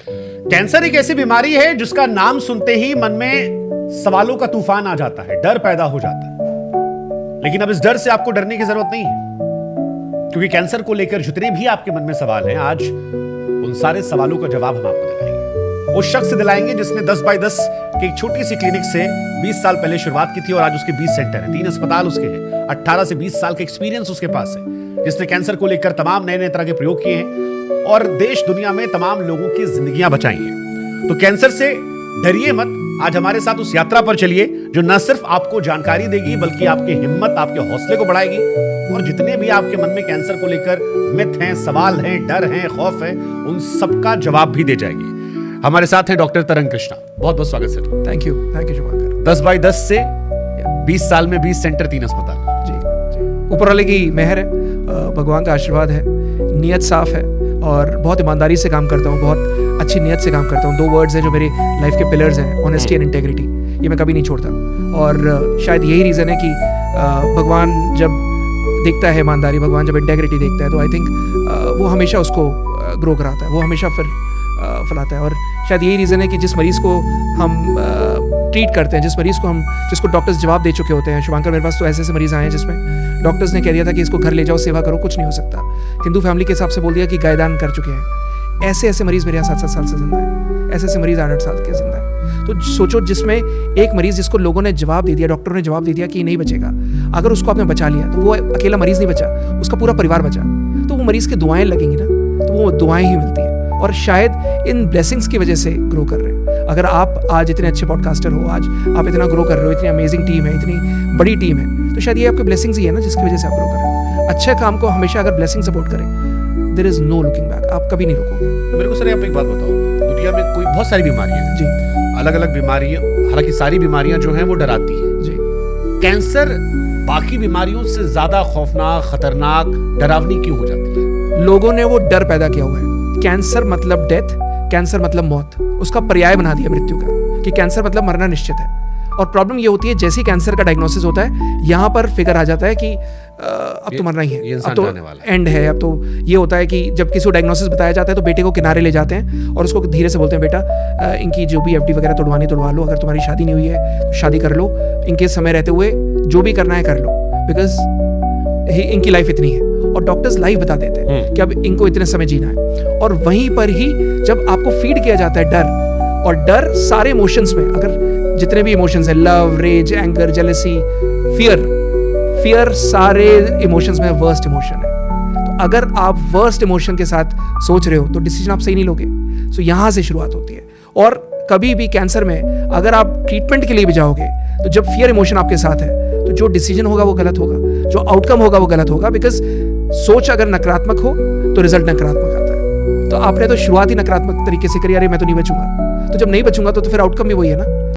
Cancer एक ऐसी बीमारी है जिसका नाम सुनते ही मन में सवालों का तूफान आ जाता है, डर पैदा हो जाता है। लेकिन अब इस डर से आपको डरने की जरूरत नहीं है, क्योंकि कैंसर को लेकर जितने भी आपके मन में सवाल हैं, आज उन सारे सवालों का जवाब हम आपको दिलाएंगे। उस शख्स से दिलाएंगे जिसने 10 बाय 10 की एक छोटी सी क्लिनिक से 20 साल पहले शुरुआत की थी और आज उसके 20 सेंटर हैं, 3 अस्पताल उसके हैं, 18 से 20 साल का एक्सपीरियंस उसके पास है, जिसने कैंसर को लेकर तमाम नए नए तरह के प्रयोग किए हैं और देश दुनिया में तमाम लोगों की जिंदगियां बचाई हैं। तो कैंसर से डरिए मत, आज हमारे साथ उस यात्रा पर चलिए जो न सिर्फ आपको जानकारी देगी बल्कि आपकी हिम्मत, आपके हौसले को बढ़ाएगी और जितने भी आपके मन में कैंसर को लेकर मिथ हैं, सवाल हैं, डर हैं, खौफ है, उन सबका जवाब भी दे जाएगी। हमारे साथ हैं डॉक्टर तरंग कृष्णा। बहुत बहुत स्वागत sir. Thank you Shubhankar. 10 by 10 से 20 साल में 20 सेंटर, 3 अस्पताल। जी, ऊपर वाले की मेहर है, भगवान का आशीर्वाद है, नीयत साफ है और बहुत ईमानदारी से काम करता हूँ, बहुत अच्छी नीयत से काम करता हूँ। 2 वर्ड्स हैं जो मेरी लाइफ के पिलर्स हैं, ऑनेस्टी एंड इंटेग्रिटी, ये मैं कभी नहीं छोड़ता। और शायद यही रीज़न है कि भगवान जब देखता है ईमानदारी, भगवान जब इंटेग्रिटी देखता है तो आई थिंक वो हमेशा उसको ग्रो कराता है, वो हमेशा फिर फैलाता है। और शायद यही रीज़न है कि जिस मरीज़ को हम ट्रीट करते हैं, जिसको डॉक्टर्स जवाब दे चुके होते हैं, शुभांकर मेरे पास तो ऐसे ऐसे मरीज़ आए हैं जिसमें डॉक्टर्स ने कह दिया था कि इसको घर ले जाओ, सेवा करो, कुछ नहीं हो सकता, हिंदू फैमिली के हिसाब से बोल दिया कि गायदान कर चुके हैं। ऐसे ऐसे मरीज़ मेरे यहाँ 7-7 साल से जिंदा है, ऐसे ऐसे मरीज़ 8-8 साल के जिंदा है। तो सोचो, जिसमें एक मरीज़ जिसको लोगों ने जवाब दे दिया, डॉक्टरों ने जवाब दे दिया कि ये नहीं बचेगा, अगर उसको आपने बचा लिया तो वो अकेला मरीज़ नहीं बचा, उसका पूरा परिवार बचा, तो वो मरीज़ की दुआएं लगेंगी ना, तो वो दुआएं ही मिलती हैं और शायद इन ब्लेसिंग्स की वजह से ग्रो कर रहे हैं। अगर आप आज इतने अच्छे पॉडकास्टर हो, आज आप इतना ग्रो कर रहे हो, इतनी अमेजिंग टीम है, इतनी बड़ी टीम है, तो शायद ये आपकी ब्लेसिंग्स ही है ना जिसकी वजह से आप ग्रो कर रहे हो। अच्छे काम को हमेशा अगर ब्लेसिंग सपोर्ट करें, there is no looking back, आप कभी नहीं रुकोगे। मेरे को सर आप एक बात बताओ, दुनिया में कोई बहुत सारी बीमारियां हैं जी, अलग अलग बीमारियां, हालांकि सारी बीमारियां जो हैं वो डराती हैं जी। कैंसर बाकी बीमारियों से ज्यादा खौफनाक, खतरनाक, डरावनी क्यों हो जाती है? लोगों ने वो डर पैदा किया हुआ है। कैंसर मतलब डेथ, कैंसर मतलब मौत, उसका पर्याय बना दिया मृत्यु का, कि कैंसर मतलब मरना निश्चित है। और प्रॉब्लम ये होती है, जैसे ही कैंसर का डायग्नोसिस होता है, यहाँ पर फिगर आ जाता है कि अब तो मरना ही है, अब तो एंड है। अब तो ये होता है कि जब किसी को डायग्नोसिस बताया जाता है तो बेटे को किनारे ले जाते हैं और उसको धीरे से बोलते हैं, बेटा इनकी जो भी FD वगैरह तोड़वा लो, अगर तुम्हारी शादी नहीं हुई है तो शादी कर लो, इनके समय रहते हुए जो भी करना है कर लो, बिकॉज इनकी लाइफ इतनी है। और डॉक्टर्स लाइफ बता देते हैं कि अब इनको इतने समय जीना है। और वहीं पर ही जब आपको फीड किया जाता है डर, और डर सारे इमोशंस में, अगर जितने भी इमोशंस हैं, love, rage, anger, jealousy, fear सारे इमोशंस में वर्स्ट इमोशन है। तो अगर आप वर्स्ट इमोशन के साथ सोच रहे हो तो डिसीजन आप सही नहीं लोगे। सो यहाँ से शुरुआत होती है। और कभी भी कैंसर में अगर आप ट्रीटमेंट के लिए भी जाओगे तो जब फियर इमोशन आपके साथ है तो जो डिसीजन होगा वो गलत होगा, जो आउटकम होगा वो गलत होगा, बिकॉज सोच अगर नकारात्मक हो तो रिजल्ट नकारात्मक आता है। तो आपने तो शुरुआत ही नकारात्मक तरीके से करी, अरे मैं तो नहीं बचूंगा, तो जब नहीं बचूंगा तो फिर आउटकम भी वही है ना।